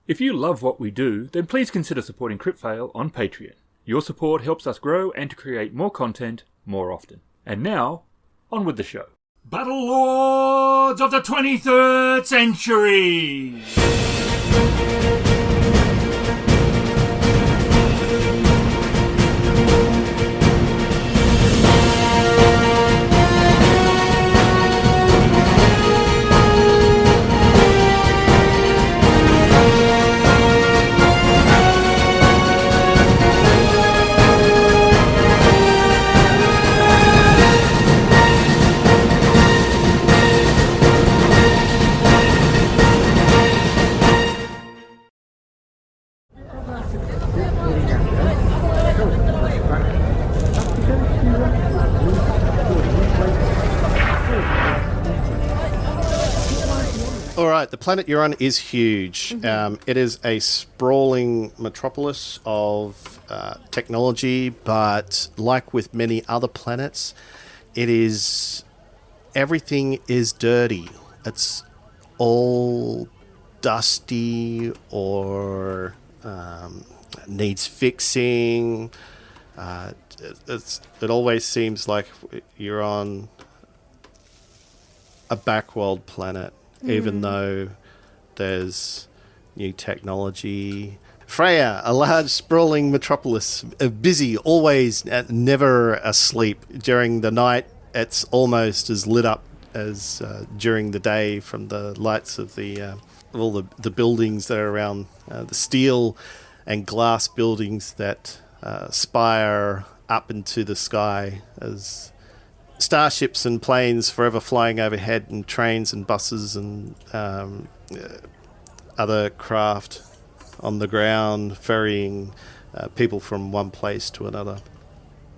If you love what we do, then please consider supporting CryptFail on Patreon. Your support helps us grow and to create more content more often. And now, on with the show. Battlelords of the 23rd Century! Alright, the planet you're on is huge. It is a sprawling metropolis of technology, but like with many other planets, everything is dirty. It's all dusty or needs fixing. It always seems like you're on a backworld planet. Even though there's new technology. Freya, a large sprawling metropolis, busy, always, never asleep. During the night, it's almost as lit up as during the day from the lights of all the buildings that are around, the steel and glass buildings that spire up into the sky as starships and planes forever flying overhead, and trains and buses and other craft on the ground ferrying people from one place to another.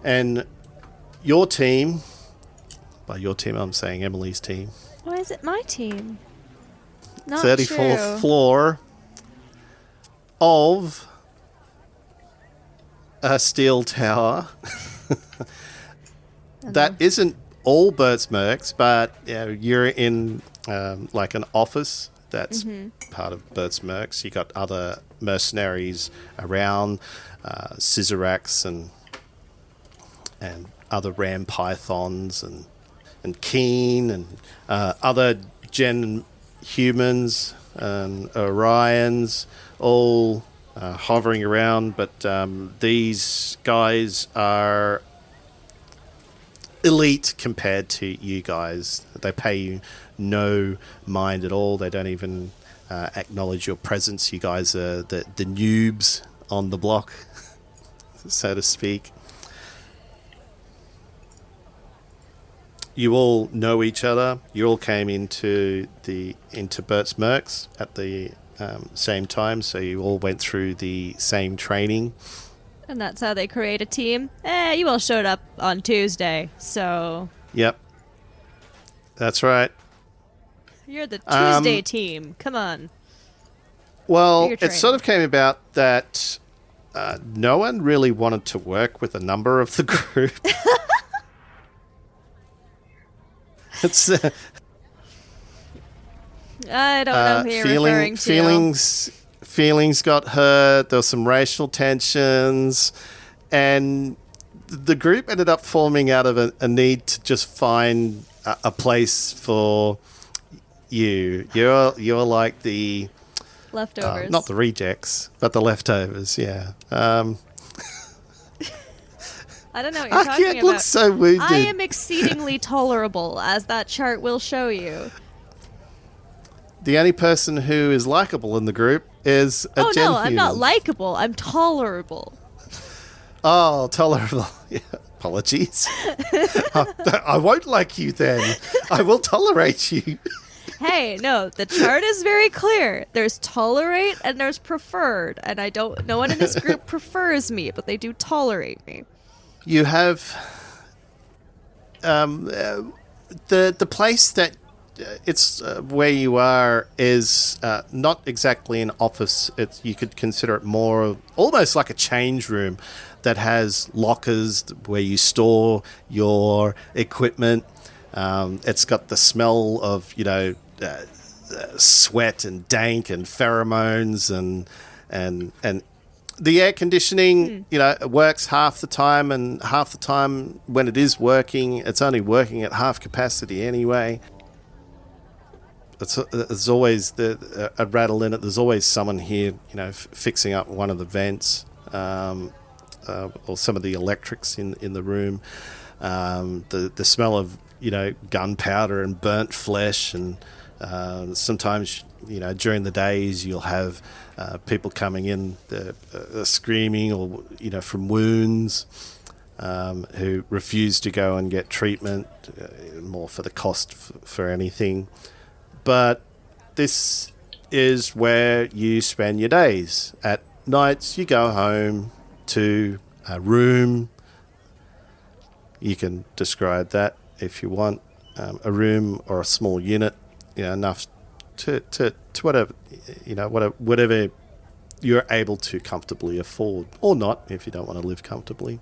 And your team, by your team I'm saying Emily's team. Why is it my team? Not 34th true. floor of a steel tower. That isn't all Bertsmerks, but you're in like an office that's part of Bertsmerks. You got other mercenaries around, Scissoraks and other ram pythons and Keen and other gen humans and Orions, all hovering around. But these guys are elite compared to you guys. They pay you no mind at all. They don't even acknowledge your presence. You guys are the noobs on the block, so to speak. You all know each other. You all came into Bertsmerks at the same time, so you all went through the same training. And that's how they create a team. You all showed up on Tuesday, so... Yep. That's right. You're the Tuesday team. Come on. Well, it sort of came about that no one really wanted to work with a number of the group. It's... I don't know who you're referring to. Feelings got hurt. There was some racial tensions, and the group ended up forming out of a need to just find a place for you. You're like the leftovers, not the rejects, but the leftovers. Yeah. I don't know what you're talking about. Looks so wounded. I am exceedingly tolerable, as that chart will show you. The only person who is likable in the group is a gen human. I'm not likable. I'm tolerable. Oh, tolerable. Yeah, apologies. I won't like you then. I will tolerate you. Hey, no, the chart is very clear. There's tolerate and there's preferred. And no one in this group prefers me, but they do tolerate me. You have the place that it's where you are is not exactly an office. You could consider it more of almost like a change room that has lockers where you store your equipment. It's got the smell of sweat and dank and pheromones and the air conditioning, it works half the time, and half the time when it is working, it's only working at half capacity anyway. There's always a rattle in it. There's always someone here, fixing up one of the vents, or some of the electrics in the room. The smell of gunpowder and burnt flesh, and sometimes during the days you'll have people coming in screaming or from wounds, who refuse to go and get treatment, more for the cost for anything. But this is where you spend your days. At nights you go home to a room. You can describe that if you want, a room or a small unit, enough to whatever, whatever you're able to comfortably afford, or not if you don't want to live comfortably.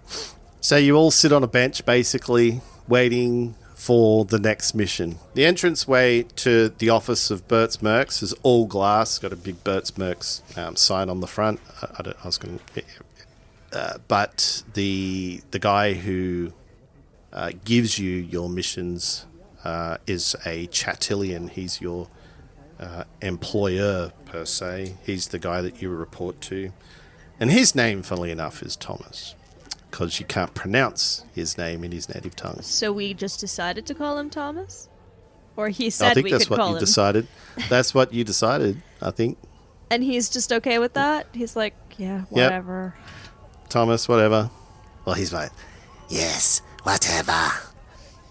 So you all sit on a bench, basically waiting for the next mission. The entranceway to the office of Bert's Mercs is all glass. Got a big Bert's Mercs sign on the front. But the guy who gives you your missions is a Chatilian. He's your employer, per se. He's the guy that you report to. And his name, funnily enough, is Thomas, because you can't pronounce his name in his native tongue. So we just decided to call him Thomas? Or he said we could call him? I think that's what you decided. That's what you decided, I think. And he's just okay with that? He's like, yeah, whatever. Yep. Thomas, whatever. Well, he's like, yes, whatever.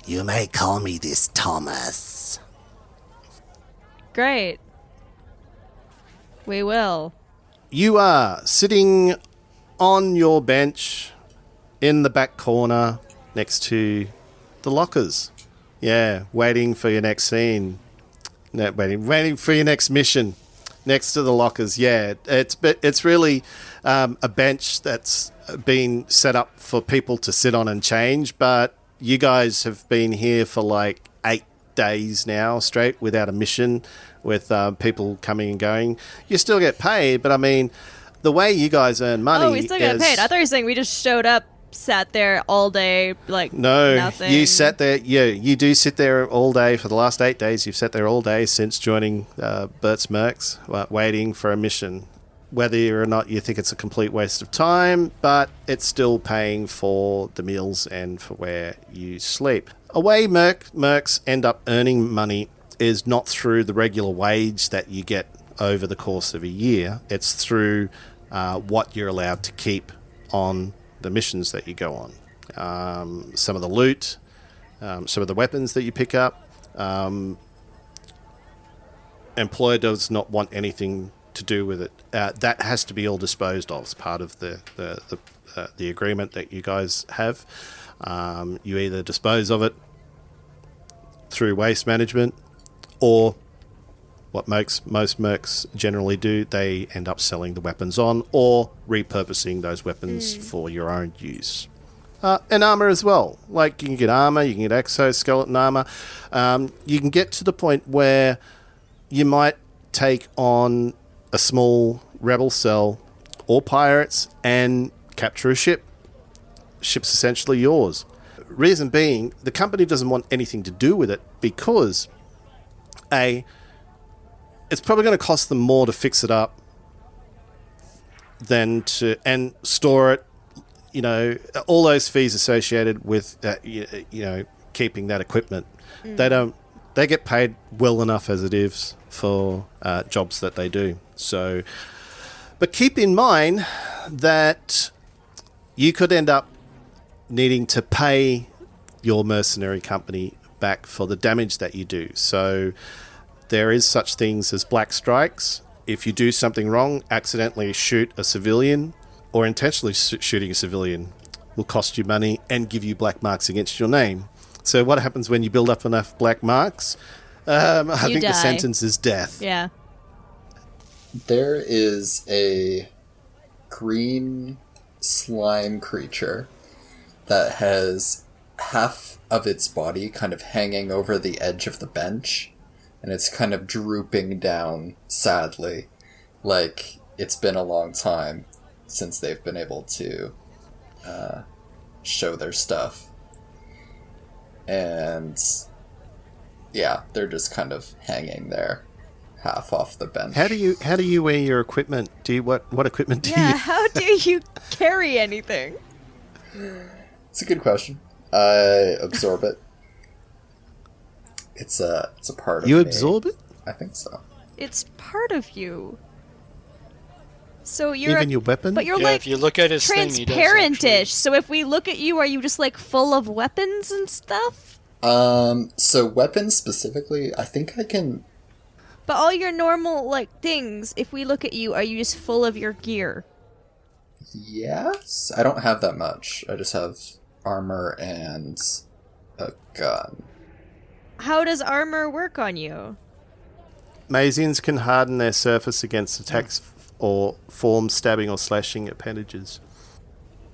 You may call me this Thomas. Great. We will. You are sitting on your bench in the back corner next to the lockers. Yeah, waiting for your next scene. No, waiting for your next mission next to the lockers. Yeah, it's really a bench that's been set up for people to sit on and change, but you guys have been here for like 8 days now straight without a mission, with people coming and going. You still get paid, but I mean, the way you guys earn money. Oh, we still get paid. I thought you were saying we just showed up, sat there all day, like no, nothing. You sat there. Yeah, you do sit there all day for the last 8 days. You've sat there all day since joining Bert's Mercs, waiting for a mission. Whether or not you think it's a complete waste of time, but it's still paying for the meals and for where you sleep. A way Mercs end up earning money is not through the regular wage that you get over the course of a year. It's through what you're allowed to keep on the missions that you go on. Some of the loot, some of the weapons that you pick up. Employer does not want anything to do with it. That has to be all disposed of as part of the agreement that you guys have. You either dispose of it through waste management, or what most mercs generally do, they end up selling the weapons on or repurposing those weapons for your own use. And armor as well. Like, you can get armor, you can get exoskeleton armor. You can get to the point where you might take on a small rebel cell or pirates and capture a ship. Ship's essentially yours. Reason being, the company doesn't want anything to do with it because it's probably going to cost them more to fix it up than and store it. All those fees associated with keeping that equipment. They get paid well enough as it is for jobs that they do. So, but keep in mind that you could end up needing to pay your mercenary company back for the damage that you do. So there is such things as black strikes. If you do something wrong, accidentally shoot a civilian, or intentionally shooting a civilian, will cost you money and give you black marks against your name. So what happens when you build up enough black marks? I think die. The sentence is death. Yeah. There is a green slime creature that has half of its body kind of hanging over the edge of the bench, and it's kind of drooping down sadly, like it's been a long time since they've been able to show their stuff. And yeah, they're just kind of hanging there, half off the bench. How do you wear your equipment? What equipment do you? Yeah, how do you carry anything? It's a good question. I absorb it. It's a part of You me. absorb it? I think so. It's part of you. So you're Even your weapon? but you're Yeah, like if you look at his thing, he does transparent-ish. actually- So if we look at you, are you just like full of weapons and stuff? So weapons specifically, I think I can. But all your normal like things, if we look at you, are you just full of your gear? Yes, I don't have that much. I just have armor and a gun. How does armor work on you? Mazians can harden their surface against attacks or form stabbing or slashing appendages.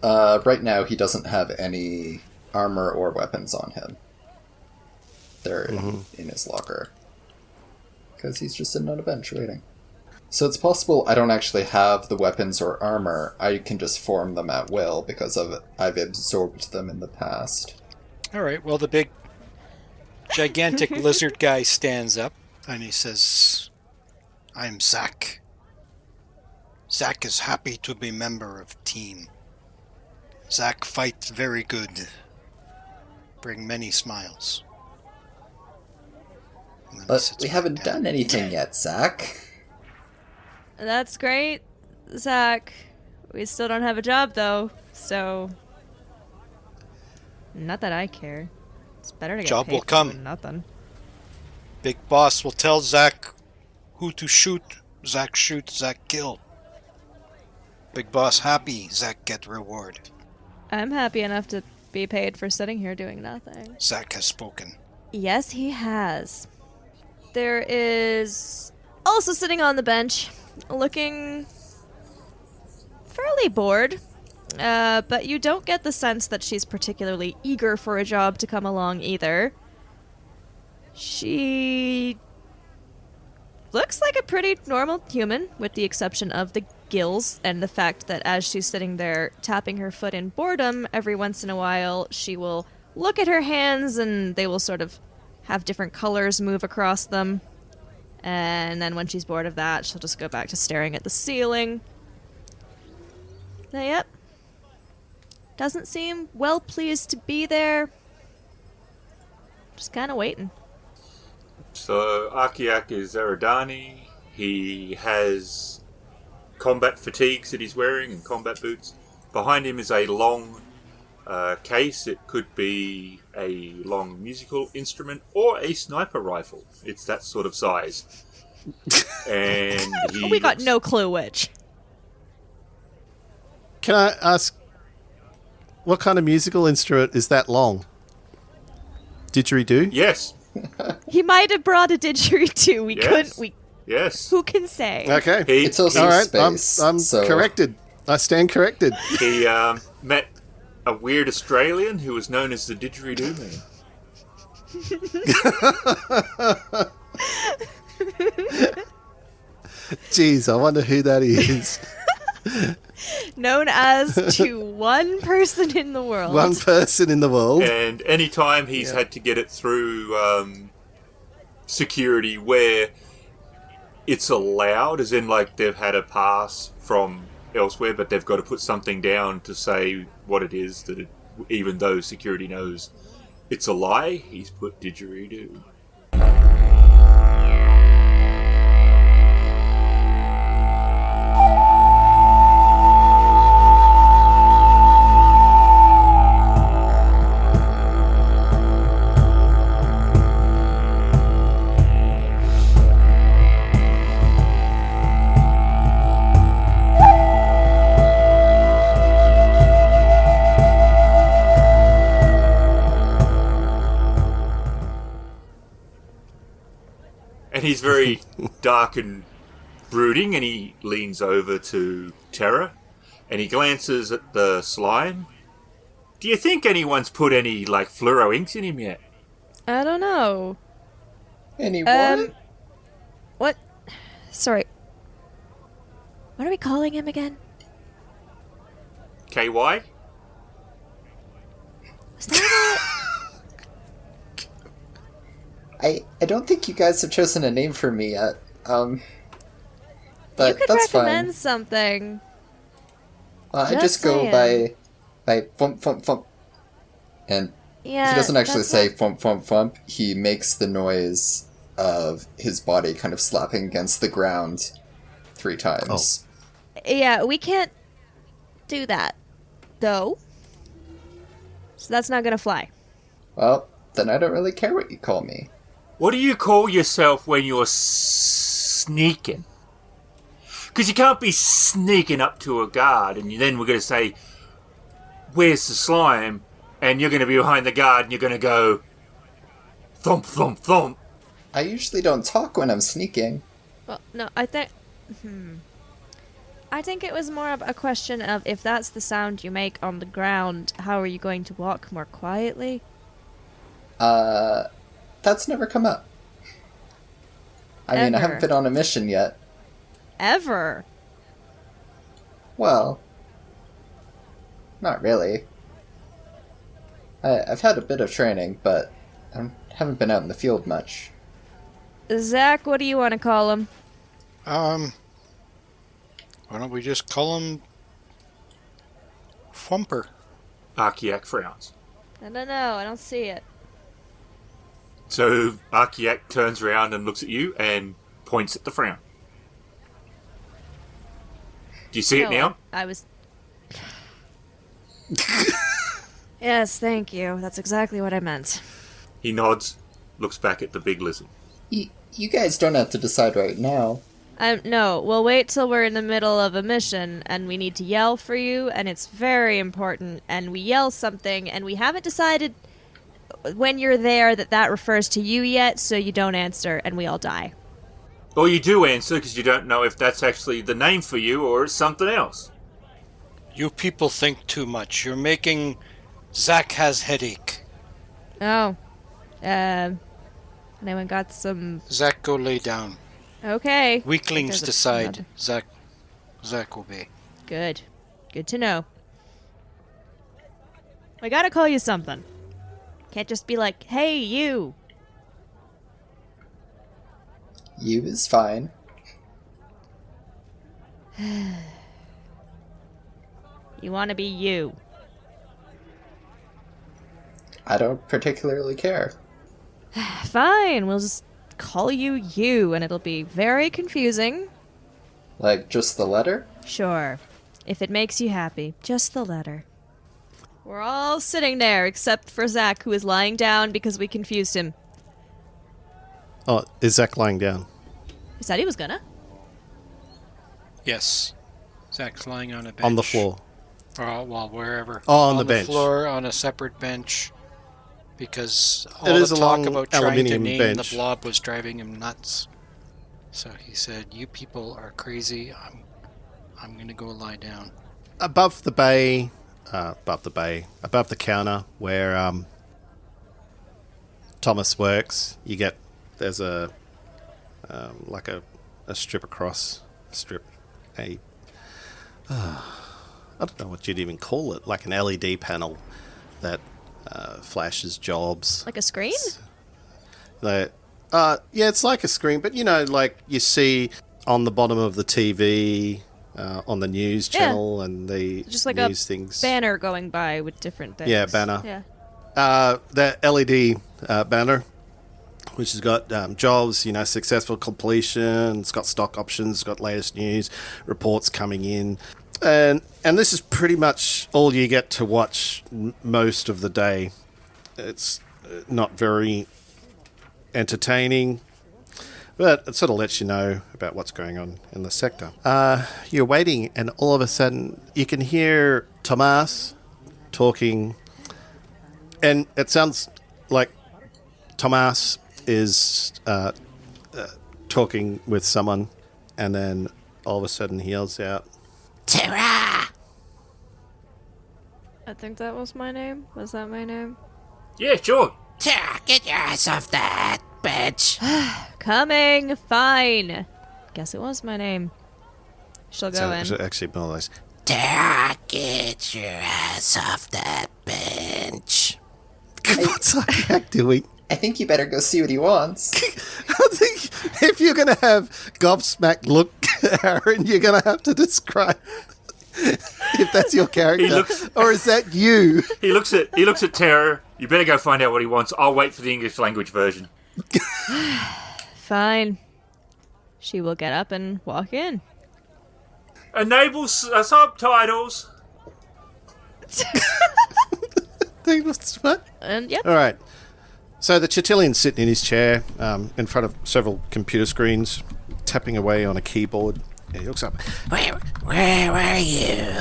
Right now, he doesn't have any armor or weapons on him. They're in his locker. Because he's just sitting on a bench waiting. So it's possible I don't actually have the weapons or armor. I can just form them at will because I've absorbed them in the past. All right, well, the big, gigantic lizard guy stands up, and he says, I'm Szak. Szak is happy to be member of team. Szak fights very good. Bring many smiles. And then he But sits we back haven't down. done anything yet, Szak. That's great, Szak. We still don't have a job though, so not that I care. It's better to get Job paid will for come. doing nothing. Big boss will tell Szak who to shoot. Szak shoot, Szak kill. Big boss happy, Szak get reward. I'm happy enough to be paid for sitting here doing nothing. Szak has spoken. Yes, he has. There is also sitting on the bench, looking fairly bored, but you don't get the sense that she's particularly eager for a job to come along either. She looks like a pretty normal human, with the exception of the gills and the fact that as she's sitting there tapping her foot in boredom, every once in a while she will look at her hands and they will sort of have different colors move across them. And then when she's bored of that, she'll just go back to staring at the ceiling. Yep. Doesn't seem well pleased to be there. Just kind of waiting. So Arkeeak is Eridani. He has combat fatigues that he's wearing and combat boots. Behind him is a long case. It could be a long musical instrument or a sniper rifle. It's that sort of size. And he We got no clue which. Can I ask, what kind of musical instrument is that long? Didgeridoo? Yes. He might have brought a didgeridoo. We Yes. couldn't. We Yes. who can say? Okay. It's also All right, space. I'm so corrected. I stand corrected. He met a weird Australian who was known as the Didgeridoo Man. Jeez, I wonder who that is. Known as to one person in the world. One person in the world. And any time he's had to get it through security where it's allowed, as in like they've had a pass from elsewhere, but they've got to put something down to say what it is, that it, even though security knows it's a lie, he's put didgeridoo. And he's very dark and brooding, and he leans over to Terra, and he glances at the slime. Do you think anyone's put any, like, fluoro inks in him yet? I don't know. anyone? Sorry. What are we calling him again? KY? Was that I don't think you guys have chosen a name for me yet. you But could that's recommend fine. something. I Just just go saying. by thump thump thump. And Yeah. he doesn't actually that's say not- thump thump thump. He makes the noise of his body kind of slapping against the ground 3 times. Yeah, we can't do that, though. So that's not gonna fly. Well, then I don't really care what you call me. What do you call yourself when you're sneaking? Because you can't be sneaking up to a guard and then we're going to say, where's the slime? And you're going to be behind the guard and you're going to go, thump, thump, thump. I usually don't talk when I'm sneaking. Well, no, I think it was more of a question of if that's the sound you make on the ground, how are you going to walk more quietly? That's never come up. I mean, I haven't Ever. been on a mission yet. Ever. Well, not really. I've had a bit of training, but I haven't been out in the field much. Zach, what do you want to call him? Why don't we just call him Thumper? Arkeeak frowns. I don't know, I don't see it. So Arkeeak turns around and looks at you and points at the frown. Do you see it No, now? I was... Yes, thank you. That's exactly what I meant. He nods, looks back at the big lizard. You guys don't have to decide right now. No, we'll wait till we're in the middle of a mission, and we need to yell for you, and it's very important, and we yell something, and we haven't decided when you're there that refers to you yet, so you don't answer, and we all die. Or you do answer because you don't know if that's actually the name for you or it's something else. You people think too much. You're making Szak has headache. Oh. Anyone got some... Szak, go lay down. Okay. Weaklings There's a- decide. Szak obey. Good. Good to know. I gotta call you something. Can't just be like, hey, you. You is fine. You want to be you. I don't particularly care. Fine, we'll just call you you, and it'll be very confusing. Like, just the letter? Sure. If it makes you happy. Just the letter. We're all sitting there, except for Zach, who is lying down because we confused him. Oh, is Zach lying down? He said he was gonna. Yes. Szak's lying on a bench. On the floor. Well, wherever. Oh, on the bench. Floor, on a separate bench. Because all It is the a talk long about trying to aluminium name bench. the blob was driving him nuts. So he said, "You people are crazy. I'm going to go lie down." Above the bay, above the counter where Thomas works, there's a like a strip across, I don't know what you'd even call it, like an LED panel that flashes jobs. Like a screen? Yeah, it's like a screen, but like you see on the bottom of the TV, on the news Yeah. channel and the Just like news a things. banner going by with different things. Yeah, banner. Yeah. That LED banner, which has got jobs, successful completion, it's got stock options, it's got latest news, reports coming in. And this is pretty much all you get to watch most of the day. It's not very entertaining, but it sort of lets you know about what's going on in the sector. You're waiting, and all of a sudden you can hear Tomas talking, and it sounds like Tomas is talking with someone, and then all of a sudden he yells out, Terra! I think that was my name. Was that my name? Yeah, sure. Terra, get your ass off that bench! Coming. Fine. guess it was my name. She'll go So in. it's actually more like, Terra, get your ass off that bench. what's Arkeeak doing? I think you better go see what he wants. I think if you're going to have gobsmacked look, Aaron, you're going to have to describe if that's your character, or is that you? He looks at Terra. You better go find out what he wants. I'll wait for the English language version. Fine. She will get up and walk in. Enable subtitles. What? And yep. All right. So the Chitilian's sitting in his chair in front of several computer screens, tapping away on a keyboard. And he looks up. Where were you?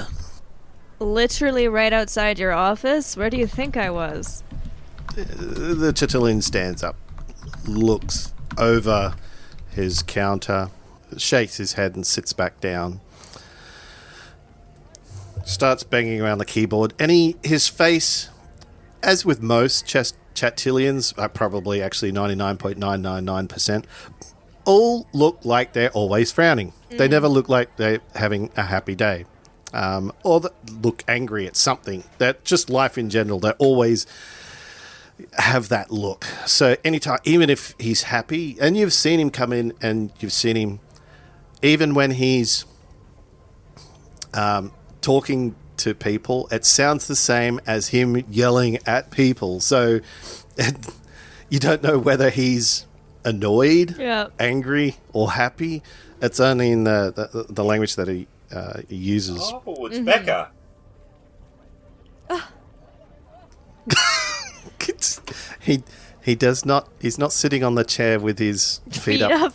Literally right outside your office? Where do you think I was? The Chitilian stands up, looks over his counter, shakes his head and sits back down. Starts banging around the keyboard. And his face, as with most Chatilians, probably actually 99.999%, all look like they're always frowning. They never look like they're having a happy day. Or look angry at something. That just life in general, they always have that look. So anytime, even if he's happy, and you've seen him come in and you've seen him, even when he's talking to people, it sounds the same as him yelling at people. So you don't know whether he's annoyed, angry, or happy. It's only in the language that he uses. Oh, it's Becca. He does not. He's not sitting on the chair with his feet up.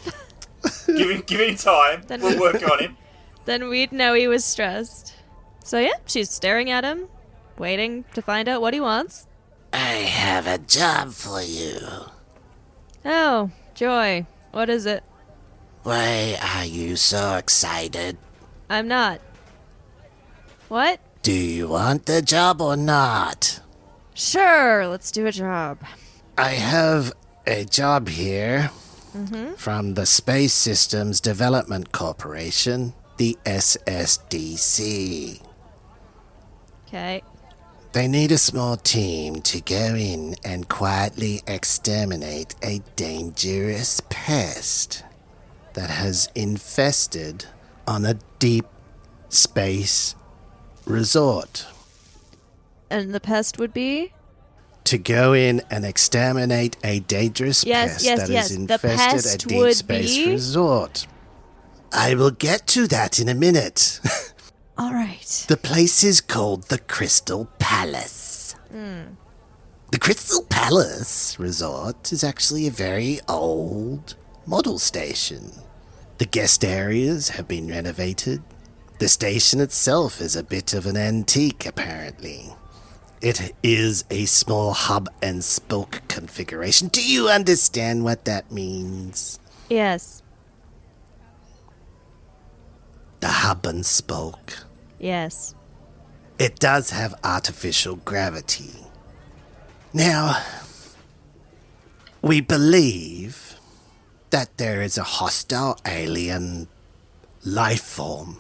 Give him time. We'll work on him. Then we'd know he was stressed. So yeah, she's staring at him, waiting to find out what he wants. I have a job for you. Oh, joy. What is it? Why are you so excited? I'm not. What? Do you want the job or not? Sure, let's do a job. I have a job here from the Space Systems Development Corporation, the SSDC. Okay. They need a small team to go in and quietly exterminate a dangerous pest that has infested on a deep space resort. And the pest would be? To go in and exterminate a dangerous pest that has The infested pest a deep would space be? resort. I will get to that in a minute. All right. The place is called the Crystal Palace. The Crystal Palace Resort is actually a very old model station. The guest areas have been renovated. The station itself is a bit of an antique, apparently. It is a small hub and spoke configuration. Do you understand what that means? Yes. The hub and spoke. Yes. It does have artificial gravity. Now, we believe that there is a hostile alien life form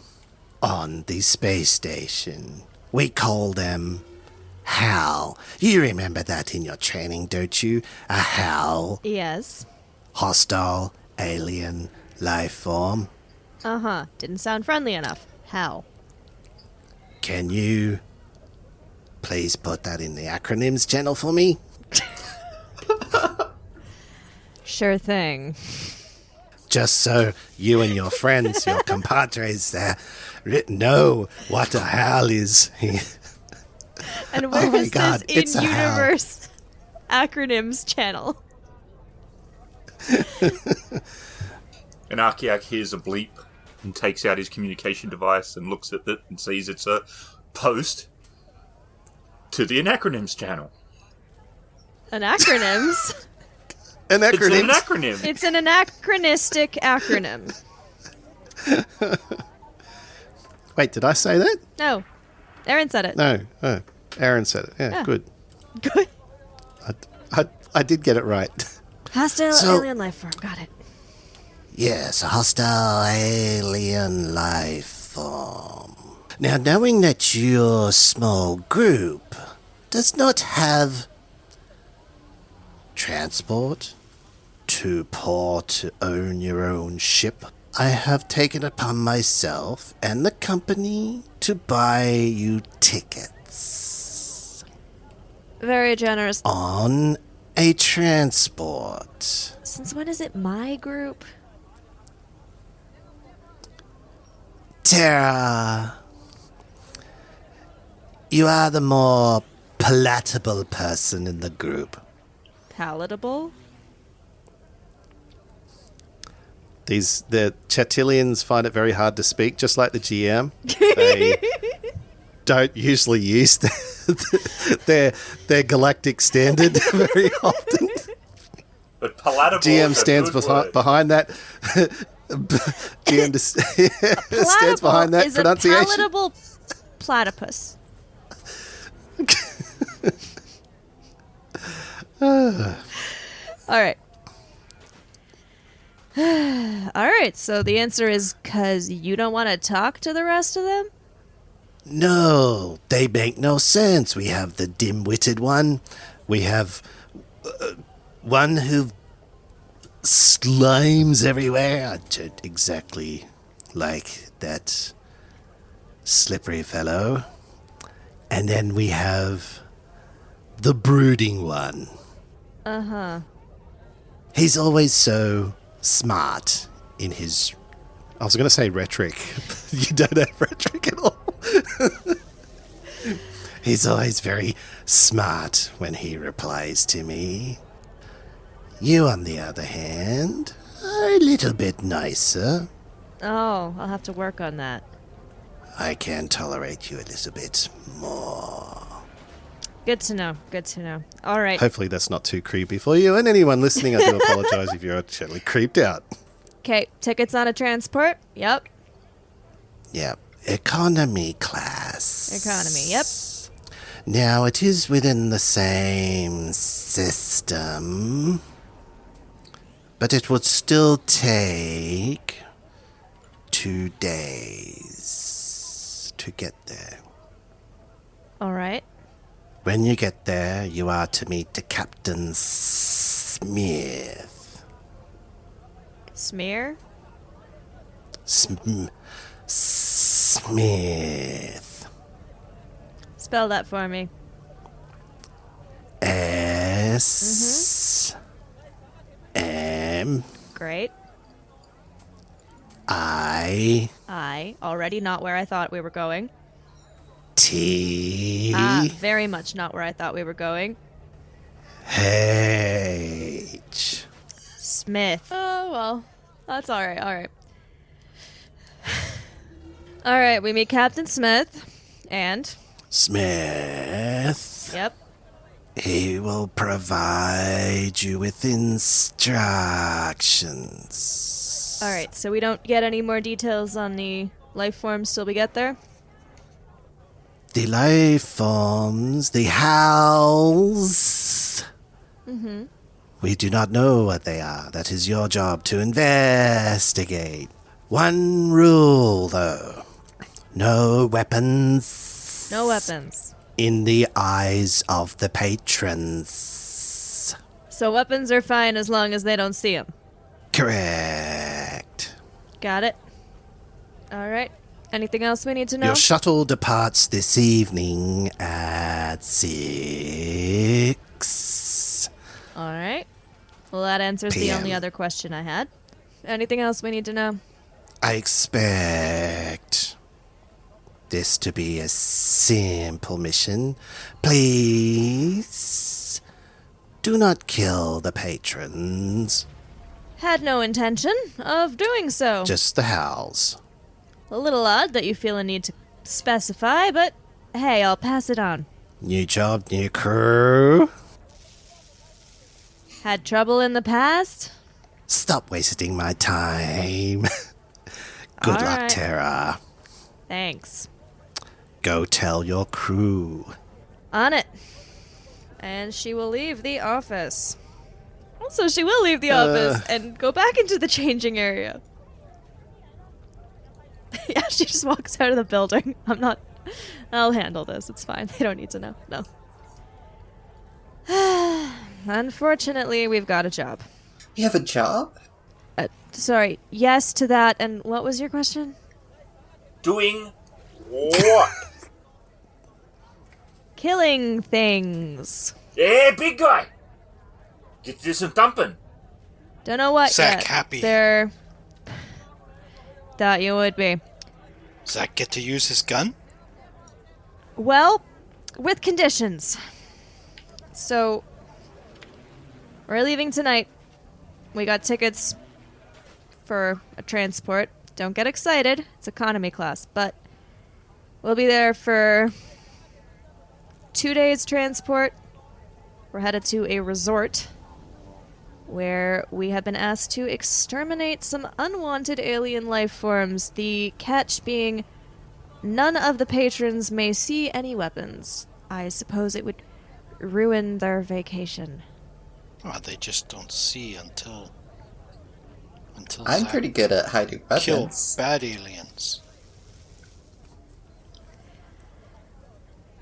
on the space station. We call them HAL. You remember that in your training, don't you? A HAL, Yes. hostile alien life form. Uh-huh. Didn't sound friendly enough. How? Can you please put that in the acronyms channel for me? Sure thing. Just so you and your friends, your compadres there, know what a HAL is. And where my is God, this it's a HAL. in-universe acronyms channel? And Arkeeak hears a bleep and takes out his communication device and looks at it and sees it's a post to the Anacronyms channel. Acronyms? An It's acronym. an acronym. It's an anachronistic acronym. Wait, did I say that? No. Aaron said it. No. Oh, Aaron said it. Yeah, Yeah. good. Good. I did get it right. Hostile So- alien life form. Got it. Yes, a hostile alien life form. Now, knowing that your small group does not have transport to port to own your own ship, I have taken upon myself and the company to buy you tickets Very generous. on a transport. Since when is it my group? Terra, you are the more palatable person in the group. Palatable? The Chatilians find it very hard to speak, just like the GM. They don't usually use their galactic standard very often. But palatable GM is a stands good word. behind that. GM stands behind that is pronunciation. a palatable platypus. All right. All right, so the answer is because you don't want to talk to the rest of them? No, they make no sense. We have the dim-witted one. We have one who slimes everywhere. I don't exactly like that slippery fellow. And then we have the brooding one. Uh-huh. He's always so smart in his... I was going to say rhetoric. You don't have rhetoric at all. He's always very smart when he replies to me. You, on the other hand, are a little bit nicer. Oh, I'll have to work on that. I can tolerate you a little bit more. Good to know. Good to know. All right. Hopefully that's not too creepy for you. And anyone listening, I do apologise if you're actually creeped out. Okay, tickets on a transport? Yep. Yep. Economy class. Economy, yep. Now, it is within the same system, but it would still take 2 days to get there. All right. When you get there, you are to meet the Captain Smith. Smear? Smith. Spell that for me. S M Great. I Already not where I thought we were going. T Very much not where I thought we were going. H. Smith. Oh, well. That's all right. All right. All right, we meet Captain Smith. And? Smith. Yep. He will provide you with instructions. All right, so we don't get any more details on the life forms till we get there? The life forms, the howls. Mm-hmm. We do not know what they are. That is your job to investigate. One rule, though. No weapons. No weapons. In the eyes of the patrons. So weapons are fine as long as they don't see them. Correct. Got it. All right. Anything else we need to know? Your shuttle departs this evening at 6. All right. Well, that answers the only PM. other question I had. Anything else we need to know? I expect this to be a simple mission. Please do not kill the patrons. Had no intention of doing so. Just the howls. A little odd that you feel a need to specify, but hey, I'll pass it on. New job, new crew. Had trouble in the past? Stop wasting my time. Good All luck, right. Terra. Thanks. Go tell your crew. On it. And she will leave the office. So she will leave the office and go back into the changing area. Yeah, she just walks out of the building. I'll handle this. It's fine. They don't need to know. No. Unfortunately, we've got a job. You have a job? Sorry, yes to that, and what was your question? Doing what? Killing things. Yeah, big guy. Get to do some thumping. Don't know what Szak yet. happy. Thought you would be. Szak get to use his gun? Well, with conditions. So, we're leaving tonight. We got tickets for a transport. Don't get excited. It's economy class, but we'll be there for 2 days transport. We're headed to a resort where we have been asked to exterminate some unwanted alien life forms. The catch being none of the patrons may see any weapons. I suppose it would ruin their vacation. Oh, they just don't see until I'm Szak pretty good at hiding kill weapons. bad aliens.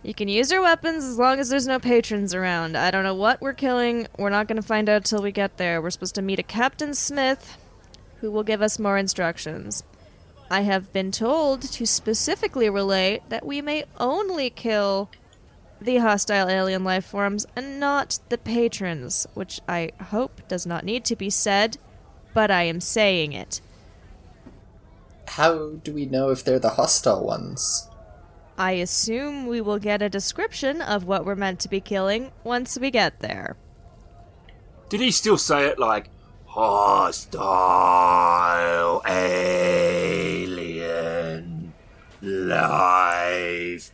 You can use your weapons as long as there's no patrons around. I don't know what we're killing. We're not going to find out till we get there. We're supposed to meet a Captain Smith, who will give us more instructions. I have been told to specifically relay that we may only kill the hostile alien life forms and not the patrons, which I hope does not need to be said, but I am saying it. How do we know if they're the hostile ones? I assume we will get a description of what we're meant to be killing once we get there. Did he still say it like, hostile alien life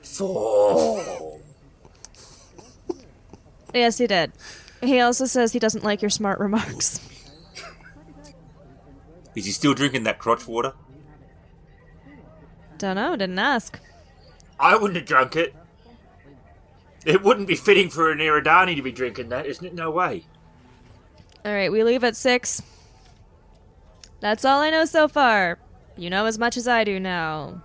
form? Yes, he did. He also says he doesn't like your smart remarks. Is he still drinking that crotch water? Don't know, didn't ask. I wouldn't have drunk it. It wouldn't be fitting for an Iridani to be drinking that, isn't it? No way. Alright, we leave at 6. That's all I know so far. You know as much as I do now.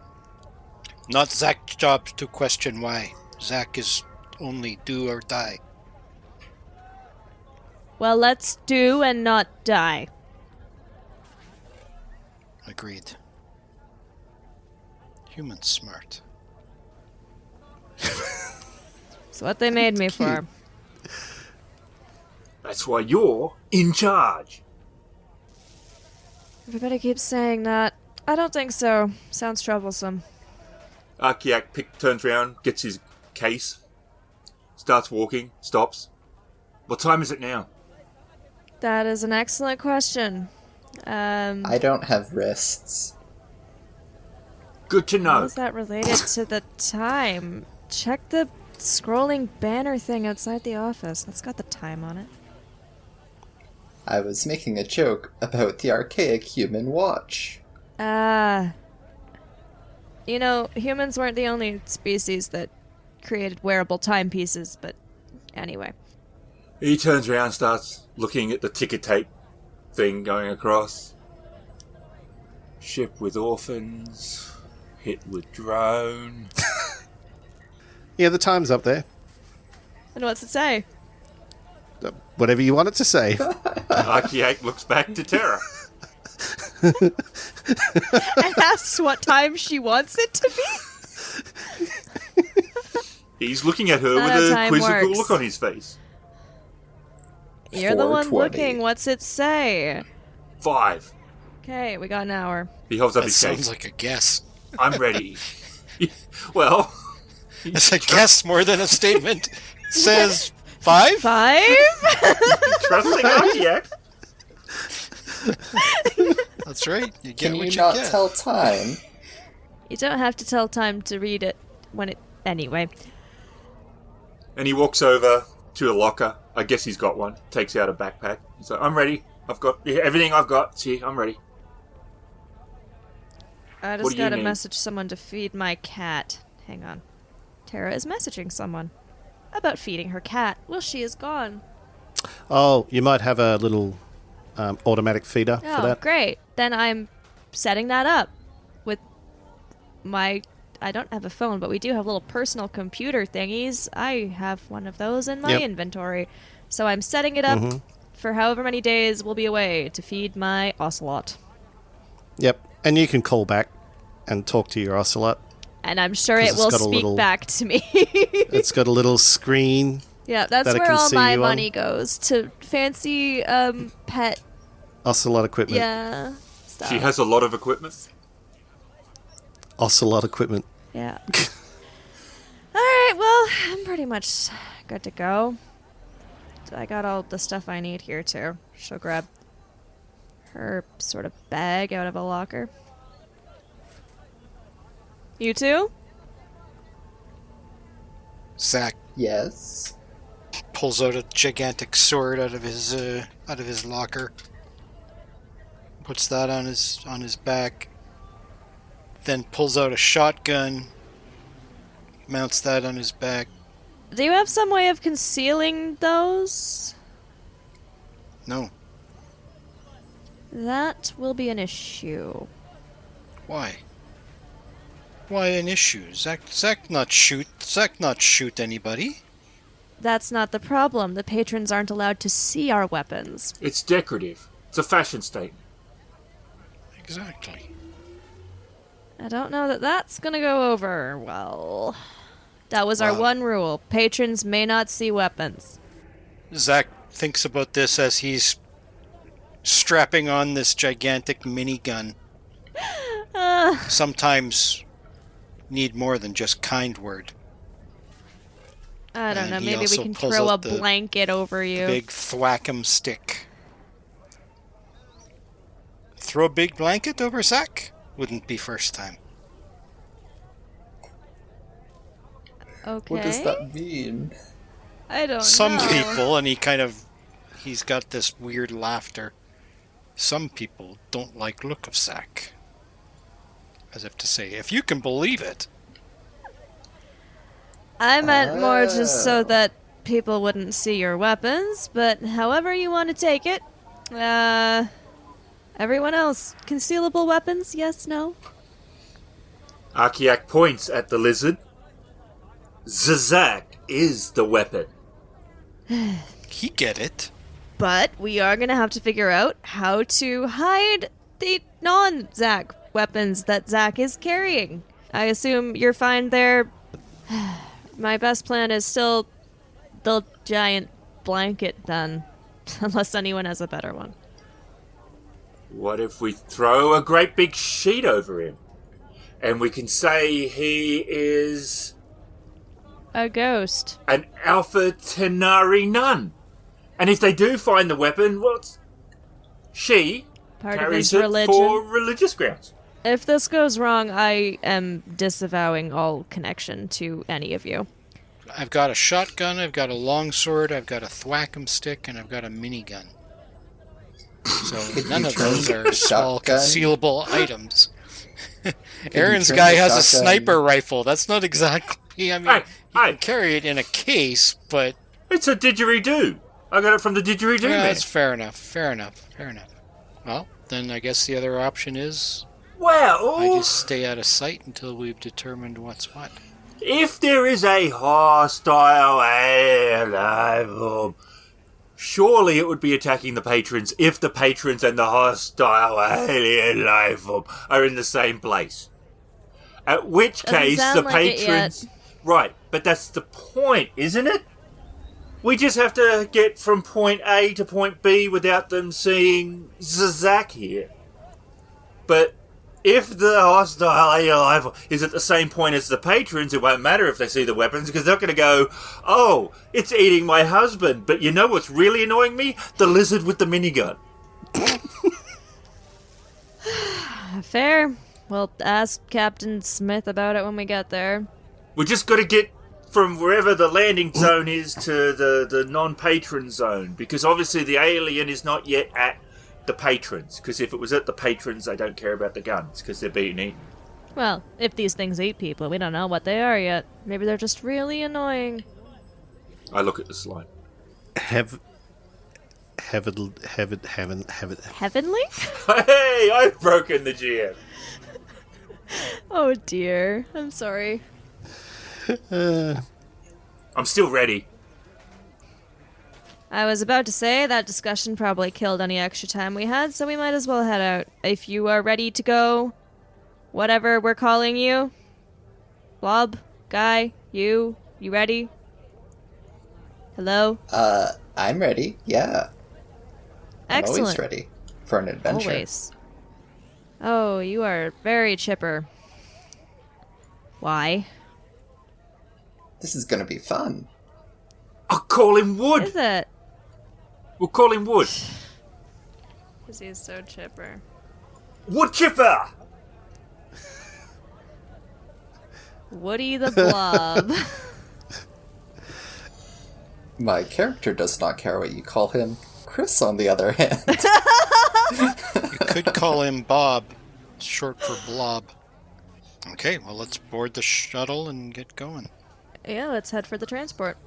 Not Szak's job to question why. Szak is only do or die. Well, let's do and not die. Agreed. Human smart. It's what they made me for. That's why you're in charge. Everybody keeps saying that. I don't think so. Sounds troublesome. Arkeeak turns around, gets his case, starts walking, stops. What time is it now? That is an excellent question. I don't have wrists. Good to How know. is that related to the time? Check the scrolling banner thing outside the office. That's got the time on it. I was making a joke about the archaic human watch. You know, humans weren't the only species that created wearable timepieces, but anyway. He turns around, starts looking at the ticker tape thing going across. Ship with orphans, hit with drone. Yeah, the time's up there. And what's it say? Whatever you want it to say. Arkeeak looks back to Terra. And asks what time she wants it to be? He's looking at her That's not with how a time quizzical works. look on his face. You're the one 4:20. looking. What's it say? 5. Okay, we got an hour. He holds up That his sounds case. like a guess. I'm ready. Well, It's a guess more than a statement. Says 5? 5? trusting Arkeeak. That's right. You get Can what you you not get. tell time? You don't have to tell time to read it when it... Anyway. And he walks over to a locker. I guess he's got one. Takes out a backpack. He's like, I'm ready. I've got everything I've got. It's here. I'm ready. I What just do you gotta need? message someone to feed my cat. Hang on. Terra is messaging someone about feeding her cat. Well, she is gone. Oh, you might have a little automatic feeder for Oh, that. great. Then I'm setting that up with my... I don't have a phone, but we do have little personal computer thingies. I have one of those in my Yep. inventory. So I'm setting it up for however many days we'll be away to feed my ocelot. Yep. And you can call back and talk to your ocelot. And I'm sure 'Cause it it's will got a speak little- back to me. It's got a little screen. Yeah, that's that it where can all see my you on. money goes. To fancy pet, Ocelot equipment. yeah, stuff. She has a lot of equipment. Ocelot equipment. Yeah. Alright, well, I'm pretty much good to go. I got all the stuff I need here, too. She'll grab her sort of bag out of a locker. You too? Szak Yes. pulls out a gigantic sword out of his locker. Puts that on his back. Then pulls out a shotgun. Mounts that on his back. Do you have some way of concealing those? No. That will be an issue. Why? Why an issue? Szak not shoot anybody. That's not the problem. The patrons aren't allowed to see our weapons. It's decorative. It's a fashion statement. Exactly. I don't know that that's gonna go over well. That was our Wow. one rule. Patrons may not see weapons. Szak thinks about this as he's strapping on this gigantic minigun. Sometimes need more than just kind word. I don't And know, he maybe we also can pulls throw a out the blanket over you. Big thwack'em stick. Throw a big blanket over Szak? Wouldn't be first time. Okay. What does that mean? I don't Some know. people, and he's got this weird laughter. Some people don't like look of Szak. As if to say, if you can believe it. I meant more just so that people wouldn't see your weapons, but however you want to take it. Everyone else, concealable weapons, yes, no? Arkeeak points at the lizard. Szak is the weapon. He get it. But we are going to have to figure out how to hide the non-Szak weapons that Szak is carrying. I assume you're fine there. My best plan is still the giant blanket, then. Unless anyone has a better one. What if we throw a great big sheet over him? And we can say he is A ghost. an Alpha Tenari nun. And if they do find the weapon, well, she Part of carries his it religion. for religious grounds. If this goes wrong, I am disavowing all connection to any of you. I've got a shotgun, I've got a longsword, I've got a thwack'em stick, and I've got a minigun. So none of those are small shotgun? concealable items. you Aaron's turn guy the has a shotgun- sniper rifle. That's not exactly. I mean, Hey, you hey. can carry it in a case, but It's a didgeridoo. I got it from the didgeridoo yeah, man. that's fair enough. Fair enough. Well, then I guess the other option is Well, I just stay out of sight until we've determined what's what. if there is a hostile alien, surely it would be attacking the patrons if the patrons and the hostile alien life form are in the same place. At which Doesn't case, sound the like it patrons... Right, but that's the point, isn't it? We just have to get from point A to point B without them seeing Szak here. But if the hostile alien life form is at the same point as the patrons, it won't matter if they see the weapons, because they're going to go, oh, it's eating my husband. But you know what's really annoying me? The lizard with the minigun. Fair. We'll ask Captain Smith about it when we get there. We just got to get from wherever the landing zone is to the non-patron zone, because obviously the alien is not yet at the patrons, because if it was at the patrons, they don't care about the guns, because they're being eaten. Well, if these things eat people, we don't know what they are yet. Maybe they're just really annoying. I look at the slide. Have Heavenly? Hey, I've broken the GM. Oh dear. I'm sorry. I'm still ready. I was about to say that discussion probably killed any extra time we had, so we might as well head out. If you are ready to go, whatever we're calling you. Blob, Guy, you ready? Hello? I'm ready. Yeah. I'm Excellent. always ready for an adventure. Always. Oh, you are very chipper. Why? This is gonna be fun. I'll call him Wood. Is it? We'll call him Wood. Because he's so chipper. Wood Chipper! Woody the Blob. My character does not care what you call him. Chris, on the other hand. You could call him Bob, short for Blob. Okay, well, let's board the shuttle and get going. Yeah, let's head for the transport.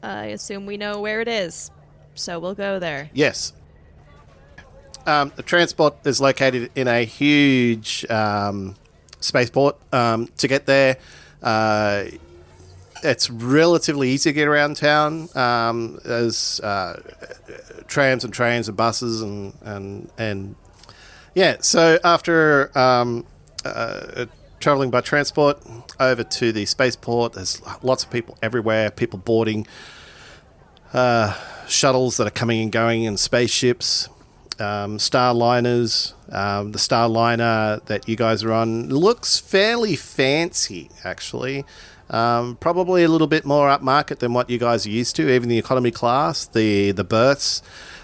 I assume we know where it is, so we'll go there. Yes. The transport is located in a huge spaceport. To get there, it's relatively easy to get around town. There's trams and trains and buses and yeah. So after traveling by transport over to the spaceport, there's lots of people everywhere. People boarding shuttles that are coming and going in spaceships. Starliners. The Starliner that you guys are on looks fairly fancy, actually. Probably a little bit more upmarket than what you guys are used to. Even the economy class, the berths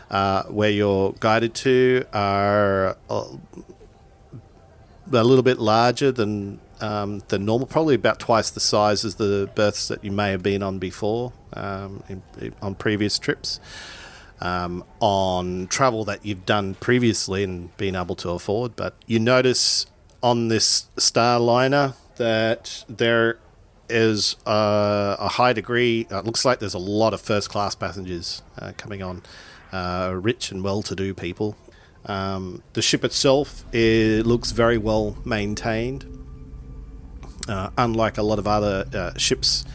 where you're guided to are a little bit larger than normal. Probably about twice the size as the berths that you may have been on before on previous trips. On travel that you've done previously and been able to afford. But you notice on this Starliner that there is a high degree, it looks like there's a lot of first-class passengers coming on, rich and well-to-do people. The ship itself, it looks very well maintained, unlike a lot of other ships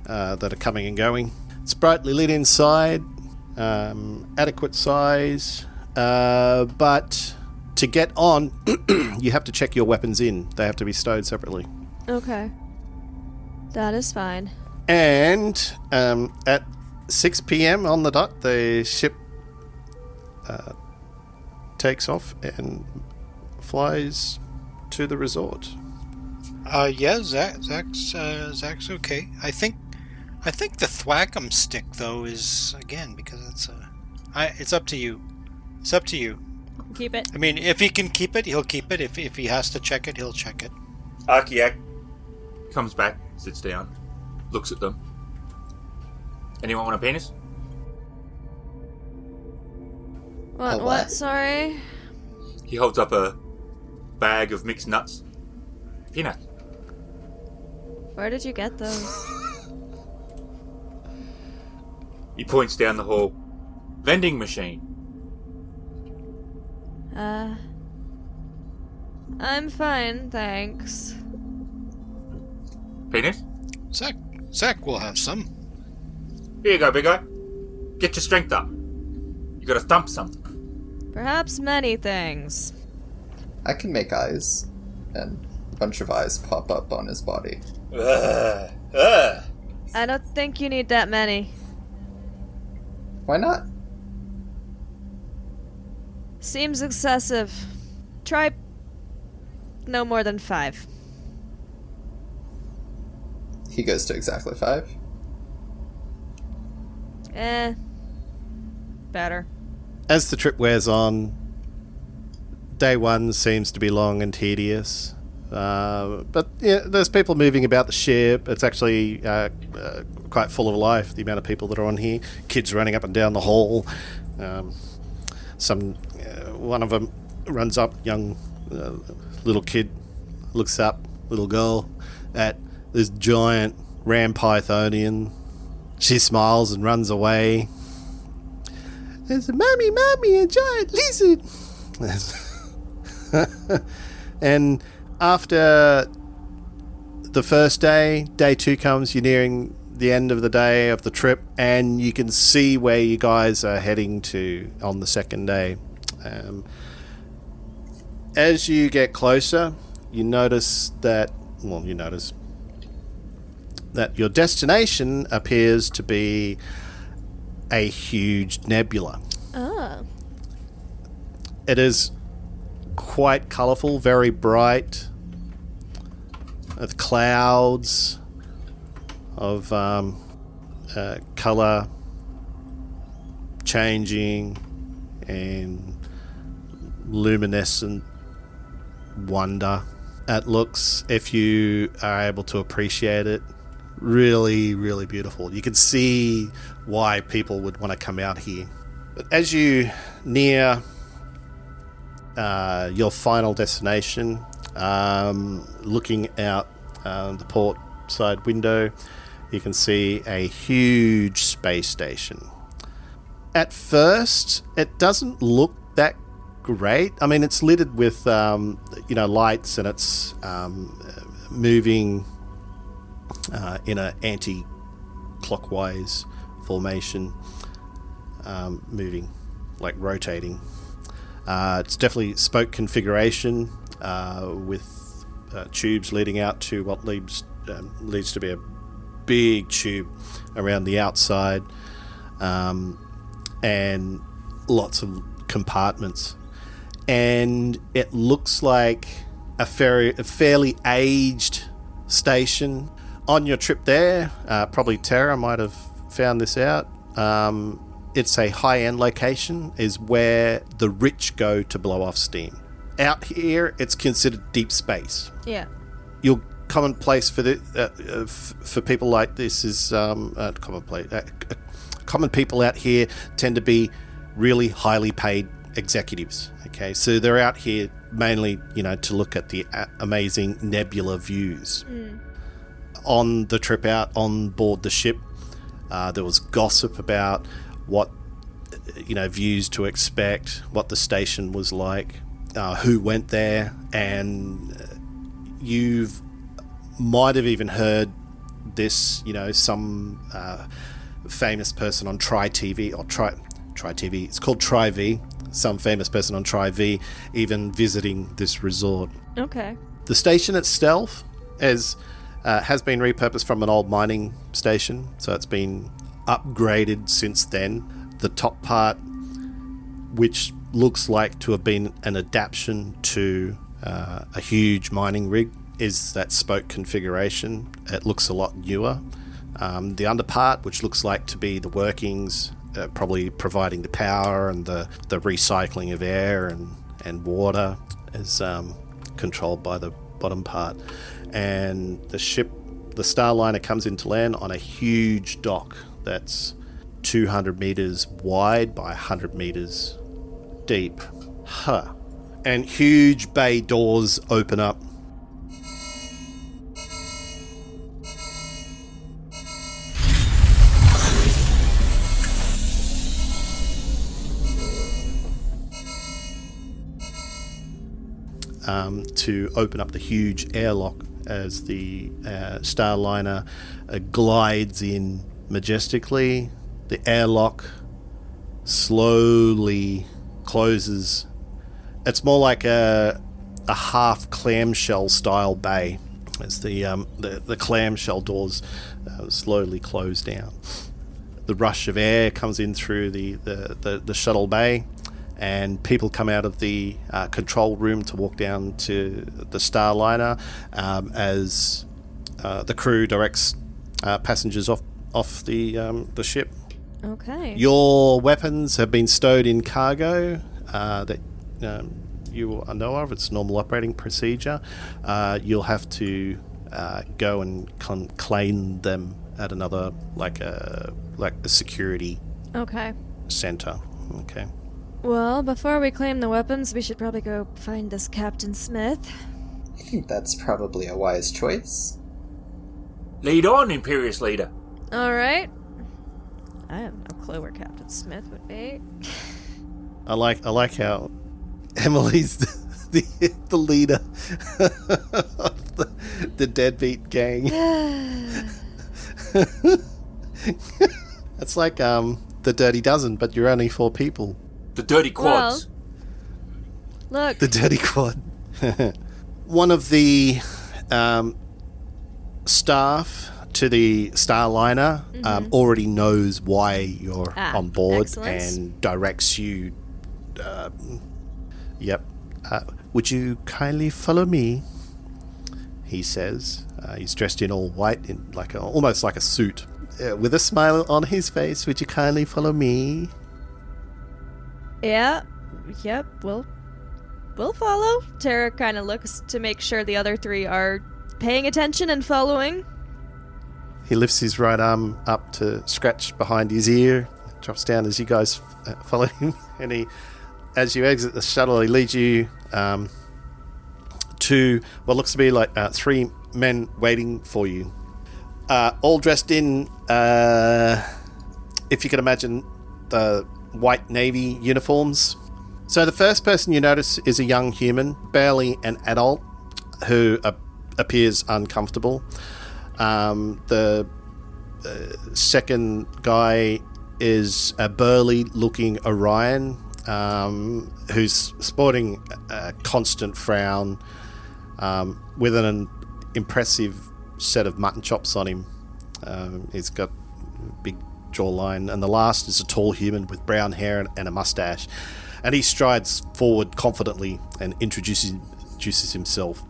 that are coming and going. It's brightly lit inside. Adequate size, but to get on, you have to check your weapons in. They have to be stowed separately. Okay. That is fine. And at 6 p.m. on the dot, the ship takes off and flies to the resort. Yeah, Zach's okay. I think the thwackum stick though is again because it's up to you. It's up to you. Keep it. I mean, if he can keep it, he'll keep it. If he has to check it, he'll check it. Arkeeak comes back, sits down, looks at them. Anyone want a penis? What? Sorry? He holds up a bag of mixed nuts. Peanuts. Where did you get those? He points down the hall. Vending machine. I'm fine, thanks. Penis? Zach will have some. Here you go, big guy. Get your strength up. You gotta thump something. Perhaps many things. I can make eyes, and a bunch of eyes pop up on his body. I don't think you need that many. Why not? Seems excessive. Try no more than 5. He goes to exactly 5. Better. As the trip wears on, day one seems to be long and tedious. But yeah, there's people moving about the ship. It's actually quite full of life, the amount of people that are on here. Kids running up and down the hall. One of them runs up, young little kid, looks up, little girl, at this giant ram pythonian. She smiles and runs away. There's a mommy, a giant lizard. And after the first day, day 2 comes, you're nearing the end of the day of the trip, and you can see where you guys are heading to on the second day. As you get closer, you notice that your destination appears to be a huge nebula. Oh. It is quite colourful, very bright, with clouds of colour changing and luminescent wonder. It looks, if you are able to appreciate it, really, really beautiful. You can see why people would want to come out here. But as you near your final destination, looking out the port side window, you can see a huge space station. At first, it doesn't look that great. I mean, it's littered with lights, and it's moving in an anti-clockwise formation, moving, like rotating. It's definitely spoke configuration with tubes leading out to what leads to be a big tube around the outside, and lots of compartments. And it looks like a fairly aged station. On your trip there, probably Terra might have found this out. It's a high-end location, is where the rich go to blow off steam. Out here, it's considered deep space. Yeah. Your commonplace for people like this is commonplace. Common people out here tend to be really highly paid executives. Okay, so they're out here mainly, to look at the amazing nebula views. On the trip out on board the ship, there was gossip about what views to expect, what the station was like, who went there, and you might have even heard this. Some famous person on Tri TV or Tri TV. It's called Tri V. Some famous person on Tri V even visiting this resort. Okay. The station itself has been repurposed from an old mining station, so it's been upgraded since then. The top part, which looks like to have been an adaptation to a huge mining rig, is that spoke configuration. It looks a lot newer. The under part, which looks like to be the workings, probably providing the power and the recycling of air and water, is controlled by the bottom part. And the ship, the Starliner, comes into land on a huge dock that's 200 meters wide by 100 meters deep. And huge bay doors open up. To open up the huge airlock as the Starliner glides in majestically. The airlock slowly closes. It's more like a half clamshell style bay as the clamshell doors slowly close down. The rush of air comes in through the shuttle bay, and people come out of the control room to walk down to the Starliner as the crew directs passengers off the ship. Okay. Your weapons have been stowed in cargo that you know of. It's normal operating procedure. You'll have to go and claim them at another, like a security center. Okay. Well, before we claim the weapons, we should probably go find this Captain Smith. I think that's probably a wise choice. Lead on, Imperious Leader. All right. I have no clue where Captain Smith would be. I like how Emily's the leader of the deadbeat gang. It's like the Dirty Dozen, but you're only 4 people. The dirty quads. Well, look. The Dirty Quad. One of the staff to the Starliner already knows why you're on board excellent. and directs you. Yep. Would you kindly follow me? He says. He's dressed in all white, in almost like a suit, with a smile on his face. Would you kindly follow me? Yeah. Yep. We'll follow. Terra kind of looks to make sure the other 3 are paying attention and following. He lifts his right arm up to scratch behind his ear, drops down as you guys follow him, and he, as you exit the shuttle, he leads you to what looks to be like 3 men waiting for you, all dressed in, if you can imagine, the white navy uniforms. So the first person you notice is a young human, barely an adult, who appears uncomfortable. The second guy is a burly-looking Orion, who's sporting a constant frown, with an impressive set of mutton chops on him. He's got a big jawline. And the last is a tall human with brown hair and a mustache. And he strides forward confidently and introduces himself.